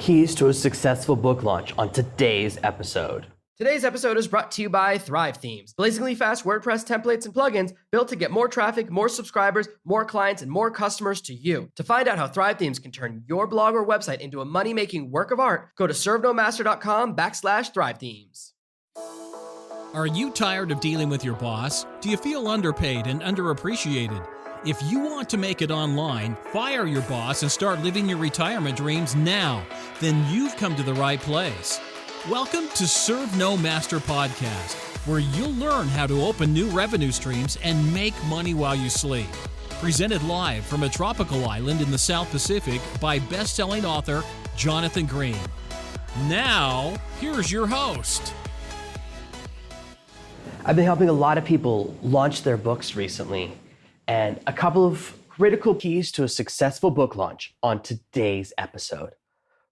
keys to a successful book launch on today's episode. Today's episode is brought to you by Thrive Themes, blazingly fast WordPress templates and plugins built to get more traffic, more subscribers, more clients, and more customers to you. To find out how Thrive Themes can turn your blog or website into a money-making work of art, go to servenomaster.com/Thrive Themes. Are you tired of dealing with your boss? Do you feel underpaid and underappreciated? If you want to make it online, fire your boss and start living your retirement dreams now, then you've come to the right place. Welcome to Serve No Master Podcast, where you'll learn how to open new revenue streams and make money while you sleep. Presented live from a tropical island in the South Pacific by best-selling author Jonathan Green. Now, here's your host. I've been helping a lot of people launch their books recently, and a couple of critical keys to a successful book launch on today's episode.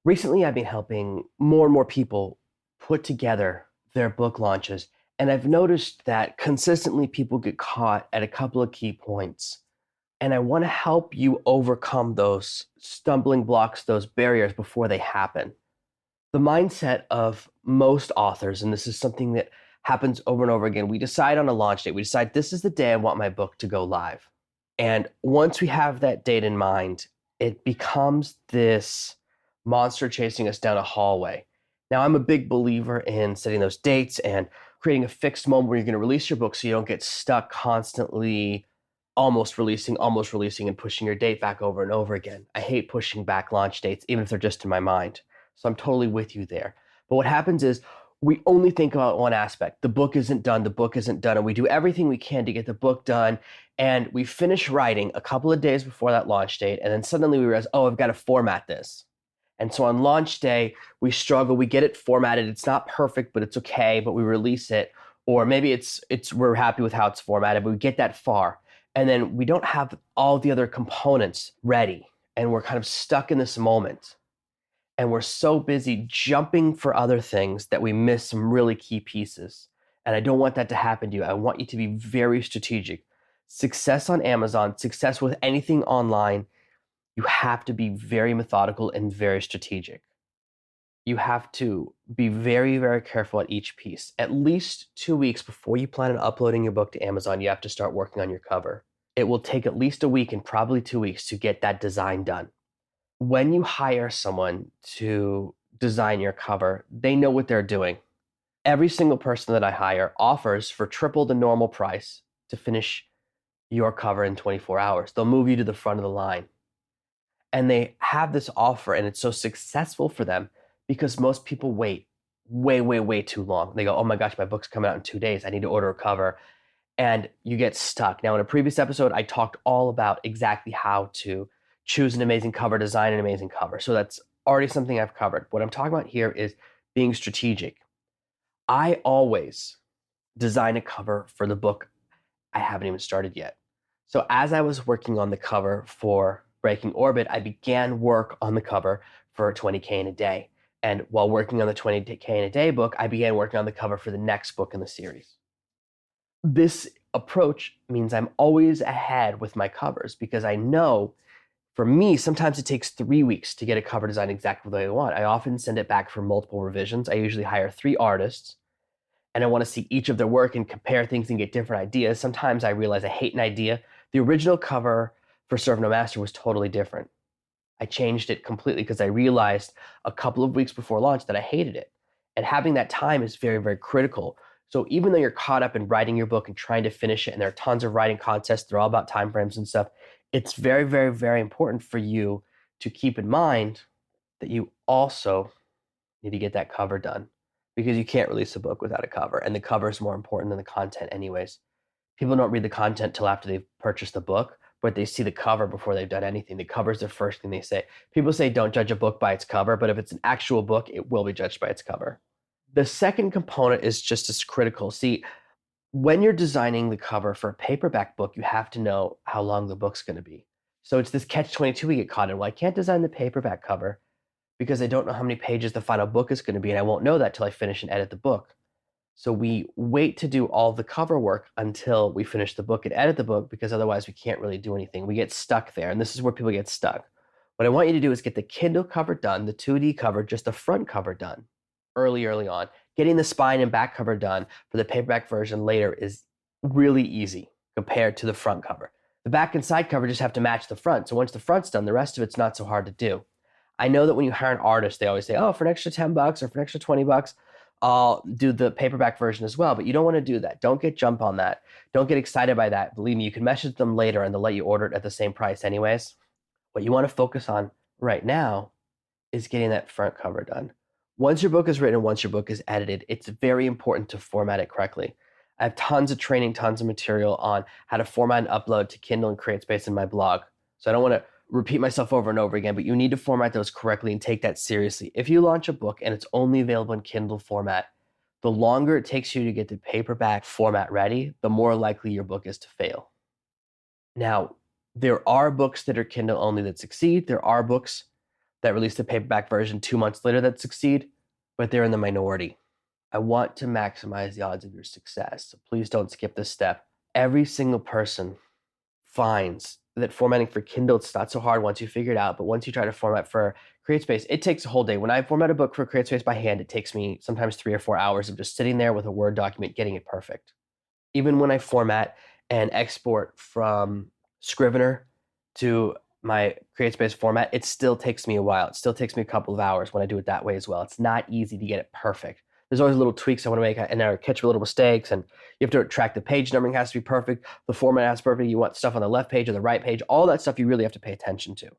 Recently, I've been helping more and more people put together their book launches, and I've noticed that consistently people get caught at a couple of key points. And I want to help you overcome those stumbling blocks, those barriers before they happen. The mindset of most authors, and this is something that happens over and over again, we decide on a launch date. We decide this is the day I want my book to go live. And once we have that date in mind, it becomes this monster chasing us down a hallway. Now, I'm a big believer in setting those dates and creating a fixed moment where you're going to release your book so you don't get stuck constantly almost releasing, and pushing your date back over and over again. I hate pushing back launch dates, even if they're just in my mind. So I'm totally with you there. But what happens is we only think about one aspect. The book isn't done, and we do everything we can to get the book done. And we finish writing a couple of days before that launch date, and then suddenly we realize, I've got to format this. And so on launch day, we struggle, we get it formatted. It's not perfect, but it's okay, but we release it. Or maybe we're happy with how it's formatted, but we get that far. And then we don't have all the other components ready. And we're kind of stuck in this moment. And we're so busy jumping for other things that we miss some really key pieces. And I don't want that to happen to you. I want you to be very strategic. Success on Amazon, success with anything online, you have to be very methodical and very strategic. You have to be very, very careful at each piece. At least 2 weeks before you plan on uploading your book to Amazon, you have to start working on your cover. It will take at least a week and probably 2 weeks to get that design done. When you hire someone to design your cover, they know what they're doing. Every single person that I hire offers for triple the normal price to finish your cover in 24 hours. They'll move you to the front of the line. And they have this offer, and it's so successful for them because most people wait way too long. They go, oh my gosh, my book's coming out in 2 days. I need to order a cover. And you get stuck. Now, in a previous episode, I talked all about exactly how to choose an amazing cover, design an amazing cover. So that's already something I've covered. What I'm talking about here is being strategic. I always design a cover for the book I haven't even started yet. So as I was working on the cover for Breaking Orbit, I began work on the cover for 20K in a Day. And while working on the 20K in a Day book, I began working on the cover for the next book in the series. This approach means I'm always ahead with my covers because I know for me, sometimes it takes 3 weeks to get a cover design exactly the way I want. I often send it back for multiple revisions. I usually hire 3 artists, and I want to see each of their work and compare things and get different ideas. Sometimes I realize I hate an idea. The original cover for Serve No Master was totally different. I changed it completely because I realized a couple of weeks before launch that I hated it. And having that time is very, very critical. So even though you're caught up in writing your book and trying to finish it, and there are tons of writing contests, they're all about timeframes and stuff, it's very, very, very important for you to keep in mind that you also need to get that cover done because you can't release a book without a cover. And the cover is more important than the content anyways. People don't read the content till after they've purchased the book, but they see the cover before they've done anything. The cover is the first thing they say. People say don't judge a book by its cover, but if it's an actual book, it will be judged by its cover. The second component is just as critical. See, when you're designing the cover for a paperback book, you have to know how long the book's going to be. So it's this catch-22 we get caught in. Well, I can't design the paperback cover because I don't know how many pages the final book is going to be, and I won't know that till I finish and edit the book. So we wait to do all the cover work until we finish the book and edit the book because otherwise we can't really do anything. We get stuck there, and this is where people get stuck. What I want you to do is get the Kindle cover done, the 2D cover, just the front cover done early on. Getting the spine and back cover done for the paperback version later is really easy compared to the front cover. The back and side cover just have to match the front. So once the front's done, the rest of it's not so hard to do. I know that when you hire an artist, they always say, oh, for an extra $10 or for an extra $20, I'll do the paperback version as well. But you don't want to do that. Don't get jump on that. Don't get excited by that. Believe me, you can message them later and they'll let you order it at the same price anyways. What you want to focus on right now is getting that front cover done. Once your book is written, once your book is edited, it's very important to format it correctly. I have tons of training, tons of material on how to format and upload to Kindle and CreateSpace in my blog. So I don't want to repeat myself over and over again, but you need to format those correctly and take that seriously. If you launch a book and it's only available in Kindle format, the longer it takes you to get the paperback format ready, the more likely your book is to fail. Now, there are books that are Kindle only that succeed. There are books that release the paperback version 2 months later that succeed, but they're in the minority. I want to maximize the odds of your success, so please don't skip this step. Every single person finds that formatting for Kindle, it's not so hard once you figure it out, but once you try to format for CreateSpace, it takes a whole day. When I format a book for CreateSpace by hand, it takes me sometimes 3 or 4 hours of just sitting there with a Word document, getting it perfect. Even when I format and export from Scrivener to my CreateSpace format, it still takes me a while. It still takes me a couple of hours when I do it that way as well. It's not easy to get it perfect. There's always little tweaks I want to make, and I catch little mistakes, and you have to track the page numbering has to be perfect. The format has to be perfect. You want stuff on the left page or the right page. All that stuff you really have to pay attention to.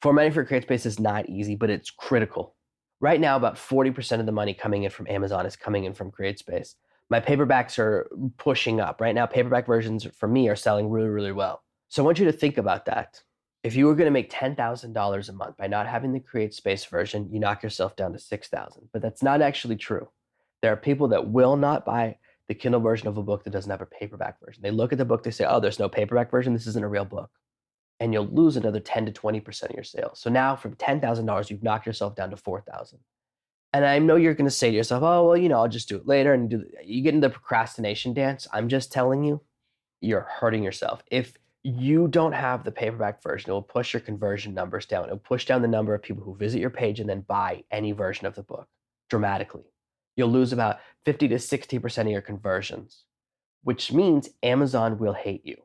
Formatting for CreateSpace is not easy, but it's critical. Right now, about 40% of the money coming in from Amazon is coming in from CreateSpace. My paperbacks are pushing up. Right now, paperback versions for me are selling really, really well. So I want you to think about that. If you were going to make $10,000 a month by not having the CreateSpace version, you knock yourself down to $6,000. But that's not actually true. There are people that will not buy the Kindle version of a book that doesn't have a paperback version. They look at the book, they say, oh, there's no paperback version. This isn't a real book. And you'll lose another 10 to 20% of your sales. So now from $10,000, you've knocked yourself down to $4,000. And I know you're going to say to yourself, oh, well, I'll just do it later. And you get into the procrastination dance. I'm just telling you, you're hurting yourself. If you don't have the paperback version, it will push your conversion numbers down. It will push down the number of people who visit your page and then buy any version of the book dramatically. You'll lose about 50 to 60% of your conversions, which means Amazon will hate you.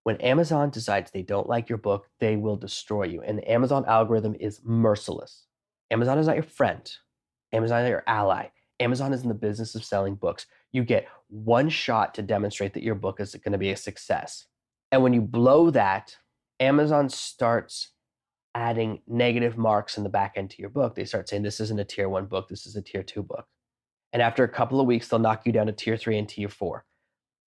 When Amazon decides they don't like your book, they will destroy you. And the Amazon algorithm is merciless. Amazon is not your friend. Amazon is not your ally. Amazon is in the business of selling books. You get one shot to demonstrate that your book is going to be a success. And when you blow that, Amazon starts adding negative marks in the back end to your book. They start saying, this isn't a tier 1 book, this is a tier 2 book. And after a couple of weeks, they'll knock you down to tier 3 and tier 4.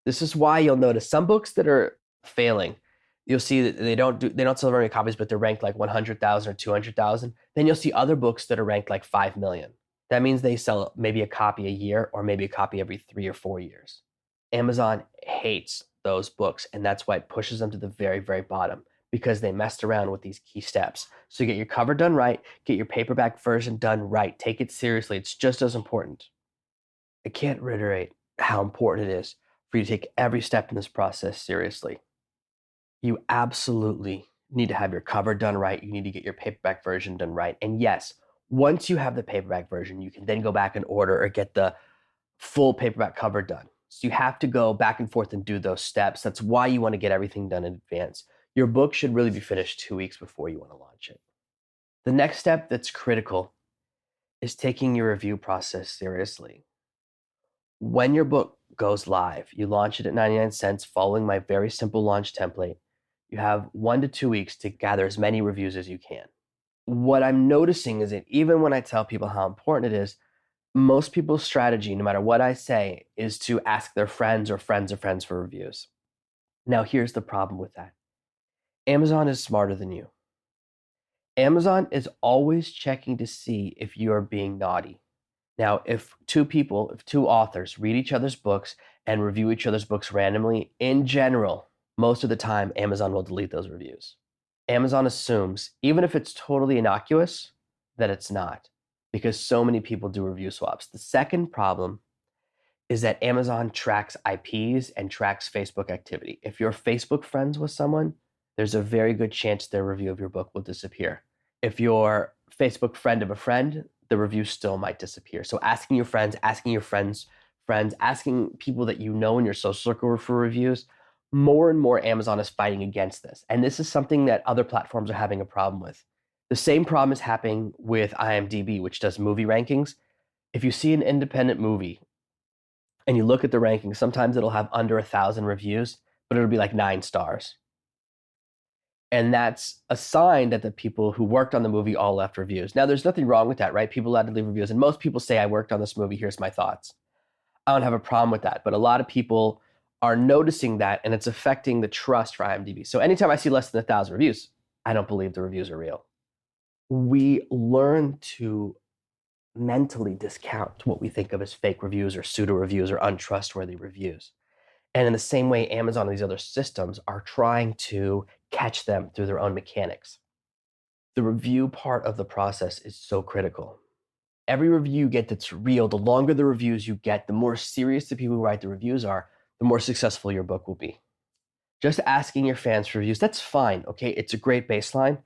This is why you'll notice some books that are failing, you'll see that they don't sell very many copies, but they're ranked like 100,000 or 200,000. Then you'll see other books that are ranked like 5 million. That means they sell maybe a copy a year or maybe a copy every 3 or 4 years. Amazon hates those books, and that's why it pushes them to the very, very bottom, because they messed around with these key steps. So get your cover done right, get your paperback version done right. Take it seriously. It's just as important. I can't reiterate how important it is for you to take every step in this process seriously. You absolutely need to have your cover done right. You need to get your paperback version done right. And yes, once you have the paperback version, you can then go back and order or get the full paperback cover done. So you have to go back and forth and do those steps. That's why you want to get everything done in advance. Your book should really be finished 2 weeks before you want to launch it. The next step that's critical is taking your review process seriously. When your book goes live, you launch it at 99 cents following my very simple launch template. You have 1 to 2 weeks to gather as many reviews as you can. What I'm noticing is that even when I tell people how important it is, most people's strategy, no matter what I say, is to ask their friends or friends of friends for reviews. Now, here's the problem with that. Amazon is smarter than you. Amazon is always checking to see if you are being naughty. Now, if two authors read each other's books and review each other's books randomly, in general, most of the time, Amazon will delete those reviews. Amazon assumes, even if it's totally innocuous, that it's not, because so many people do review swaps. The second problem is that Amazon tracks IPs and tracks Facebook activity. If you're Facebook friends with someone, there's a very good chance their review of your book will disappear. If you're Facebook friend of a friend, the review still might disappear. So asking your friends, asking your friends' friends, asking people that you know in your social circle for reviews, more and more Amazon is fighting against this. And this is something that other platforms are having a problem with. The same problem is happening with IMDb, which does movie rankings. If you see an independent movie and you look at the rankings, sometimes it'll have under 1,000 reviews, but it'll be like 9 stars. And that's a sign that the people who worked on the movie all left reviews. Now, there's nothing wrong with that, right? People allowed to leave reviews. And most people say, I worked on this movie, here's my thoughts. I don't have a problem with that. But a lot of people are noticing that, and it's affecting the trust for IMDb. So anytime I see less than 1,000 reviews, I don't believe the reviews are real. We learn to mentally discount what we think of as fake reviews or pseudo reviews or untrustworthy reviews. And in the same way, Amazon and these other systems are trying to catch them through their own mechanics. The review part of the process is so critical. Every review you get that's real, the longer the reviews you get, the more serious the people who write the reviews are, the more successful your book will be. Just asking your fans for reviews, that's fine, okay? It's a great baseline,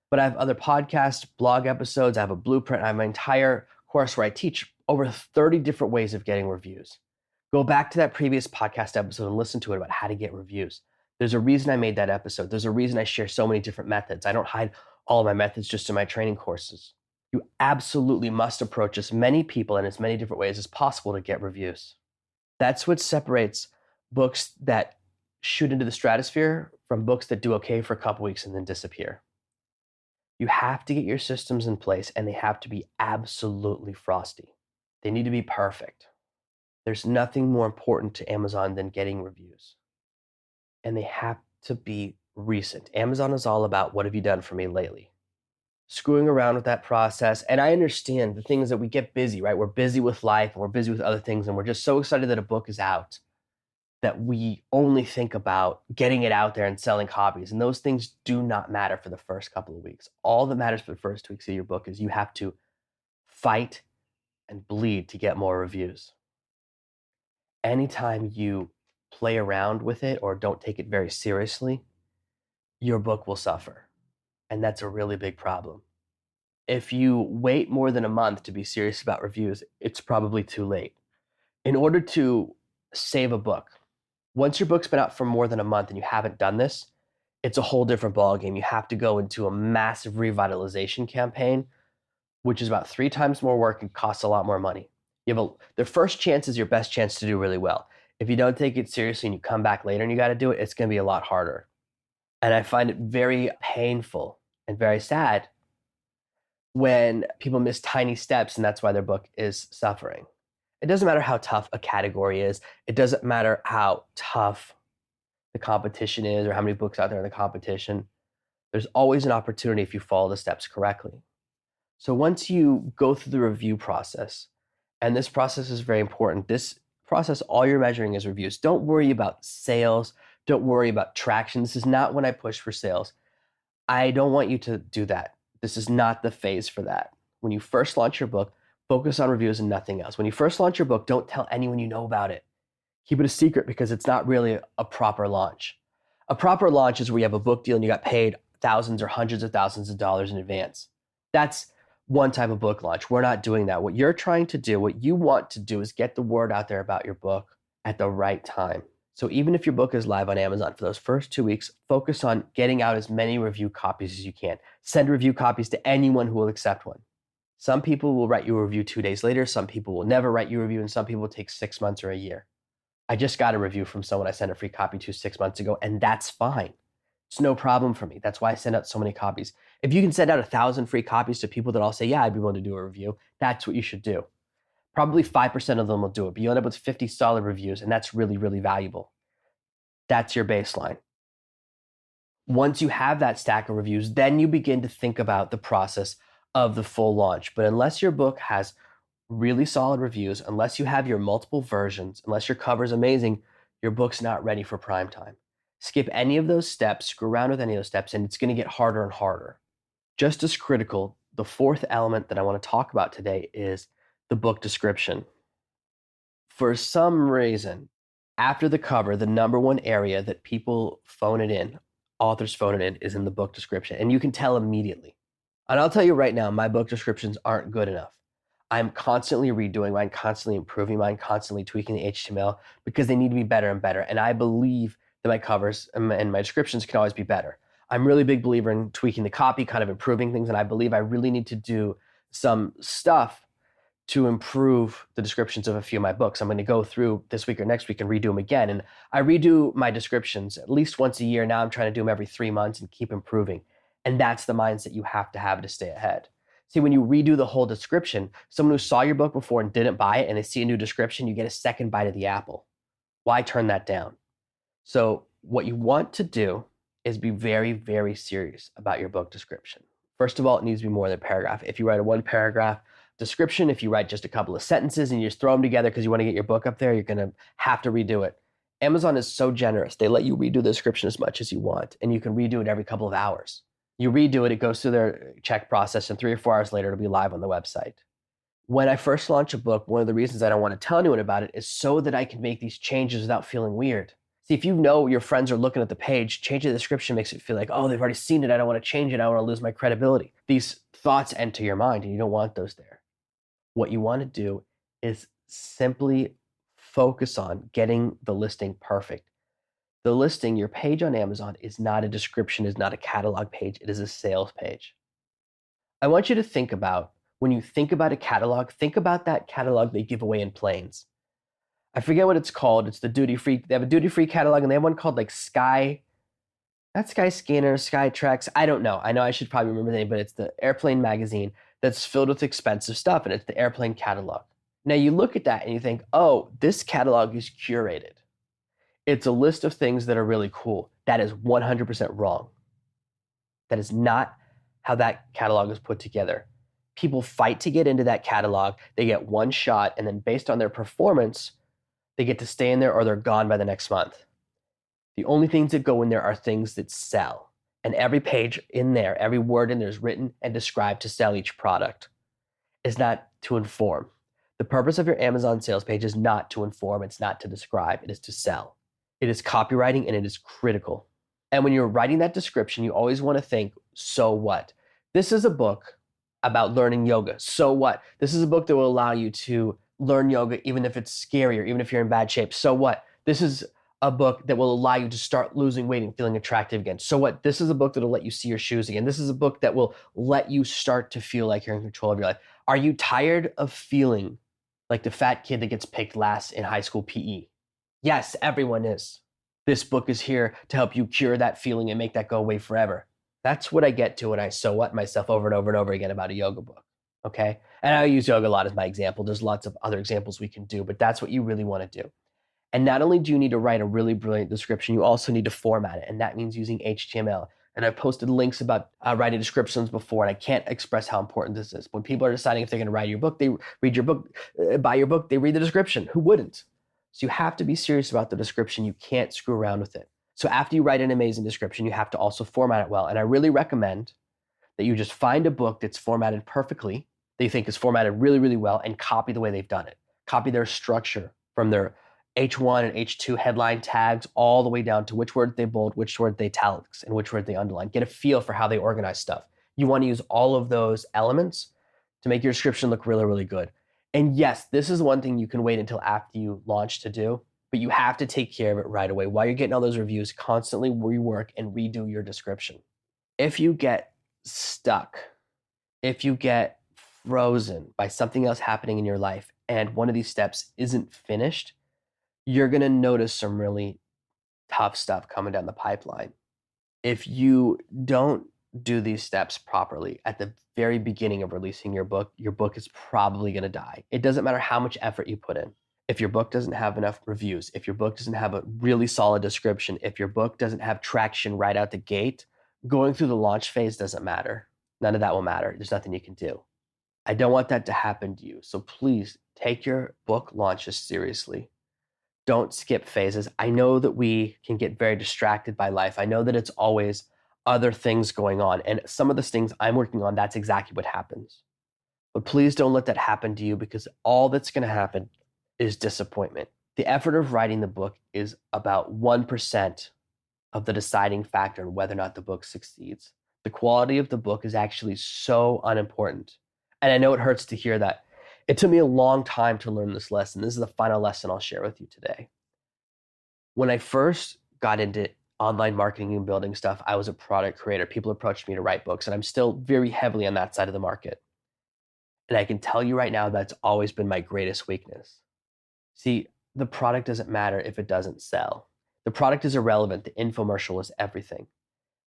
but I have other podcasts, blog episodes, I have a blueprint, I have my entire course where I teach over 30 different ways of getting reviews. Go back to that previous podcast episode and listen to it about how to get reviews. There's a reason I made that episode. There's a reason I share so many different methods. I don't hide all of my methods just in my training courses. You absolutely must approach as many people in as many different ways as possible to get reviews. That's what separates books that shoot into the stratosphere from books that do okay for a couple weeks and then disappear. You have to get your systems in place, and they have to be absolutely frosty. They need to be perfect. There's nothing more important to Amazon than getting reviews. And they have to be recent. Amazon is all about, what have you done for me lately? Screwing around with that process. And I understand the thing is that we get busy, right? We're busy with life and we're busy with other things. And we're just so excited that a book is out that we only think about getting it out there and selling copies. And those things do not matter for the first couple of weeks. All that matters for the first 2 weeks of your book is you have to fight and bleed to get more reviews. Anytime you play around with it or don't take it very seriously, your book will suffer. And that's a really big problem. If you wait more than a month to be serious about reviews, it's probably too late. In order to save a book, once your book's been out for more than a month and you haven't done this, it's a whole different ballgame. You have to go into a massive revitalization campaign, which is about 3 times more work and costs a lot more money. The first chance is your best chance to do really well. If you don't take it seriously and you come back later and you got to do it, it's going to be a lot harder. And I find it very painful and very sad when people miss tiny steps, and that's why their book is suffering. It doesn't matter how tough a category is. It doesn't matter how tough the competition is or how many books out there in the competition. There's always an opportunity if you follow the steps correctly. So once you go through the review process, and this process is very important, this process, all you're measuring is reviews. Don't worry about sales. Don't worry about traction. This is not when I push for sales. I don't want you to do that. This is not the phase for that. When you first launch your book, focus on reviews and nothing else. When you first launch your book, don't tell anyone you know about it. Keep it a secret because it's not really a proper launch. A proper launch is where you have a book deal and you got paid thousands or hundreds of thousands of dollars in advance. That's one type of book launch. We're not doing that. What you're trying to do, what you want to do is get the word out there about your book at the right time. So even if your book is live on Amazon for those first 2 weeks, focus on getting out as many review copies as you can. Send review copies to anyone who will accept one. Some people will write you a review 2 days later. Some people will never write you a review, and some people take 6 months or a year. I just got a review from someone I sent a free copy to 6 months ago, and that's fine. It's no problem for me. That's why I send out so many copies. If you can send out 1,000 free copies to people that all say, yeah, I'd be willing to do a review, that's what you should do. Probably 5% of them will do it, but you end up with 50 solid reviews, and that's really, really valuable. That's your baseline. Once you have that stack of reviews, then you begin to think about the process of the full launch. But unless your book has really solid reviews, unless you have your multiple versions, unless your cover is amazing, your book's not ready for prime time. Skip any of those steps, screw around with any of those steps, and it's going to get harder and harder. Just as critical, the fourth element that I want to talk about today is the book description. For some reason, after the cover, the number one area that people phone it in, authors phone it in, is in the book description. And you can tell immediately. And I'll tell you right now, my book descriptions aren't good enough. I'm constantly redoing mine, constantly improving mine, constantly tweaking the HTML because they need to be better and better. And I believe that my covers and my descriptions can always be better. I'm really a big believer in tweaking the copy, kind of improving things. And I believe I really need to do some stuff to improve the descriptions of a few of my books. I'm going to go through this week or next week and redo them again. And I redo my descriptions at least once a year. Now I'm trying to do them every 3 months and keep improving. And that's the mindset you have to stay ahead. See, when you redo the whole description, someone who saw your book before and didn't buy it and they see a new description, you get a second bite of the apple. Why turn that down? So what you want to do is be very, very serious about your book description. First of all, it needs to be more than a paragraph. If you write a 1-paragraph description, if you write just a couple of sentences and you just throw them together because you want to get your book up there, you're going to have to redo it. Amazon is so generous. They let you redo the description as much as you want, and you can redo it every couple of hours. You redo it, it goes through their check process, and 3 or 4 hours later, it'll be live on the website. When I first launch a book, one of the reasons I don't want to tell anyone about it is so that I can make these changes without feeling weird. See, if you know your friends are looking at the page, changing the description makes it feel like, oh, they've already seen it. I don't want to change it. I don't want to lose my credibility. These thoughts enter your mind, and you don't want those there. What you want to do is simply focus on getting the listing perfect. The listing, your page on Amazon, is not a description, is not a catalog page. It is a sales page. I want you to think about, when you think about a catalog, think about that catalog they give away in planes. I forget what it's called. It's the duty-free. They have a duty-free catalog, and they have one called like Sky, not Sky Scanner, Sky Tracks. I don't know. I know I should probably remember the name, but it's the airplane magazine that's filled with expensive stuff, and it's the airplane catalog. Now you look at that and you think, oh, this catalog is curated. It's a list of things that are really cool. That is 100% wrong. That is not how that catalog is put together. People fight to get into that catalog. They get one shot, and then based on their performance, they get to stay in there or they're gone by the next month. The only things that go in there are things that sell. And every page in there, every word in there is written and described to sell each product. It's not to inform. The purpose of your Amazon sales page is not to inform. It's not to describe. It is to sell. It is copywriting, and it is critical. And when you're writing that description, you always want to think, so what? This is a book about learning yoga. So what? This is a book that will allow you to learn yoga even if it's scary or even if you're in bad shape. So what? This is a book that will allow you to start losing weight and feeling attractive again. So what? This is a book that will let you see your shoes again. This is a book that will let you start to feel like you're in control of your life. Are you tired of feeling like the fat kid that gets picked last in high school PE? Yes, everyone is. This book is here to help you cure that feeling and make that go away forever. That's what I get to when I so what myself over and over and over again about a yoga book, okay? And I use yoga a lot as my example. There's lots of other examples we can do, but that's what you really want to do. And not only do you need to write a really brilliant description, you also need to format it, and that means using HTML. And I've posted links about writing descriptions before, and I can't express how important this is. When people are deciding if they're going to write your book, they read your book, buy your book, they read the description. Who wouldn't? So you have to be serious about the description. You can't screw around with it. So after you write an amazing description, you have to also format it well. And I really recommend that you just find a book that's formatted perfectly, that you think is formatted really, really well, and copy the way they've done it. Copy their structure from their H1 and H2 headline tags all the way down to which word they bold, which word they italics, and which word they underline. Get a feel for how they organize stuff. You want to use all of those elements to make your description look really, really good. And yes, this is one thing you can wait until after you launch to do, but you have to take care of it right away. While you're getting all those reviews, constantly rework and redo your description. If you get stuck, if you get frozen by something else happening in your life and one of these steps isn't finished, you're going to notice some really tough stuff coming down the pipeline. If you don't do these steps properly at the very beginning of releasing your book is probably going to die. It doesn't matter how much effort you put in. If your book doesn't have enough reviews, if your book doesn't have a really solid description, if your book doesn't have traction right out the gate, going through the launch phase doesn't matter. None of that will matter. There's nothing you can do. I don't want that to happen to you. So please take your book launches seriously. Don't skip phases. I know that we can get very distracted by life. I know that it's always other things going on. And some of the things I'm working on, that's exactly what happens. But please don't let that happen to you, because all that's going to happen is disappointment. The effort of writing the book is about 1% of the deciding factor in whether or not the book succeeds. The quality of the book is actually so unimportant. And I know it hurts to hear that. It took me a long time to learn this lesson. This is the final lesson I'll share with you today. When I first got into online marketing and building stuff, I was a product creator. People approached me to write books, and I'm still very heavily on that side of the market. And I can tell you right now, that's always been my greatest weakness. See, the product doesn't matter if it doesn't sell. The product is irrelevant. The infomercial is everything.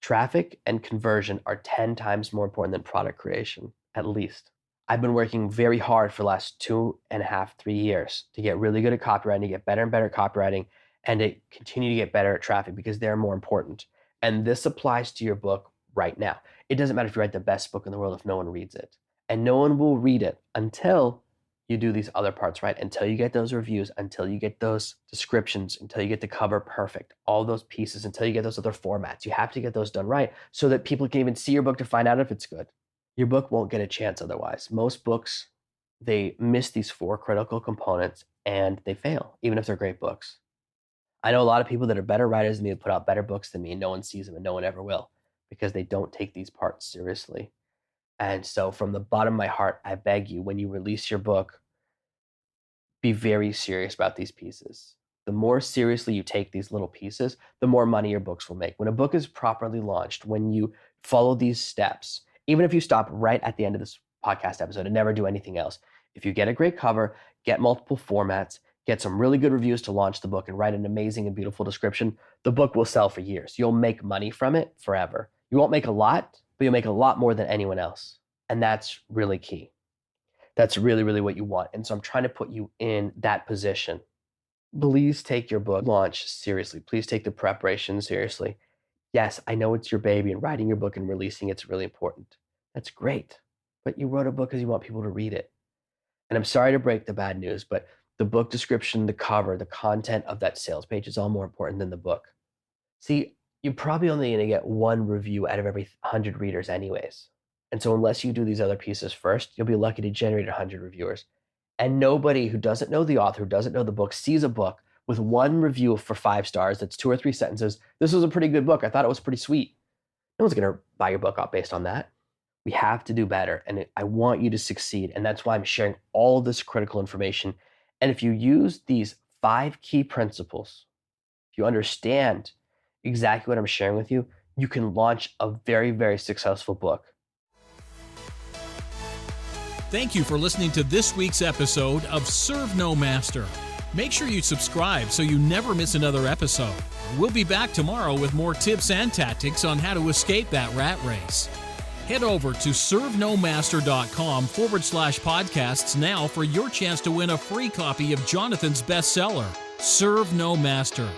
Traffic and conversion are 10 times more important than product creation, at least. I've been working very hard for the last 2.5, 3 years to get really good at copywriting, to get better and better at copywriting, and to continue to get better at traffic because they're more important. And this applies to your book right now. It doesn't matter if you write the best book in the world if no one reads it. And no one will read it until you do these other parts right, until you get those reviews, until you get those descriptions, until you get the cover perfect, all those pieces, until you get those other formats. You have to get those done right so that people can even see your book to find out if it's good. Your book won't get a chance otherwise. Most books, they miss these 4 critical components and they fail, even if they're great books. I know a lot of people that are better writers than me that put out better books than me, and no one sees them and no one ever will because they don't take these parts seriously. And so from the bottom of my heart, I beg you, when you release your book, be very serious about these pieces. The more seriously you take these little pieces, the more money your books will make. When a book is properly launched, when you follow these steps, even if you stop right at the end of this podcast episode and never do anything else, if you get a great cover, get multiple formats, get some really good reviews to launch the book, and write an amazing and beautiful description, the book will sell for years. You'll make money from it forever. You won't make a lot, but you'll make a lot more than anyone else. And that's really key. That's really, really what you want. And so I'm trying to put you in that position. Please take your book launch seriously. Please take the preparation seriously. Yes, I know it's your baby, and writing your book and releasing it's really important. That's great. But you wrote a book because you want people to read it. And I'm sorry to break the bad news, but the book description, the cover, the content of that sales page is all more important than the book. See, you're probably only going to get 1 review out of every 100 readers anyways. And so unless you do these other pieces first, you'll be lucky to generate 100 reviewers. And nobody who doesn't know the author, who doesn't know the book, sees a book with 1 review for 5 stars that's 2 or 3 sentences. This was a pretty good book. I thought it was pretty sweet. No one's going to buy your book up based on that. We have to do better. And I want you to succeed. And that's why I'm sharing all this critical information. And if you use these 5 key principles, if you understand exactly what I'm sharing with you, you can launch a very, very successful book. Thank you for listening to this week's episode of Serve No Master. Make sure you subscribe so you never miss another episode. We'll be back tomorrow with more tips and tactics on how to escape that rat race. Head over to servenomaster.com/podcasts now for your chance to win a free copy of Jonathan's bestseller, Serve No Master.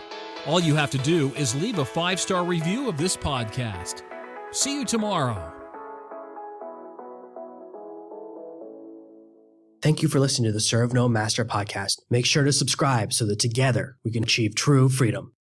All you have to do is leave a 5-star review of this podcast. See you tomorrow. Thank you for listening to the Serve No Master podcast. Make sure to subscribe so that together we can achieve true freedom.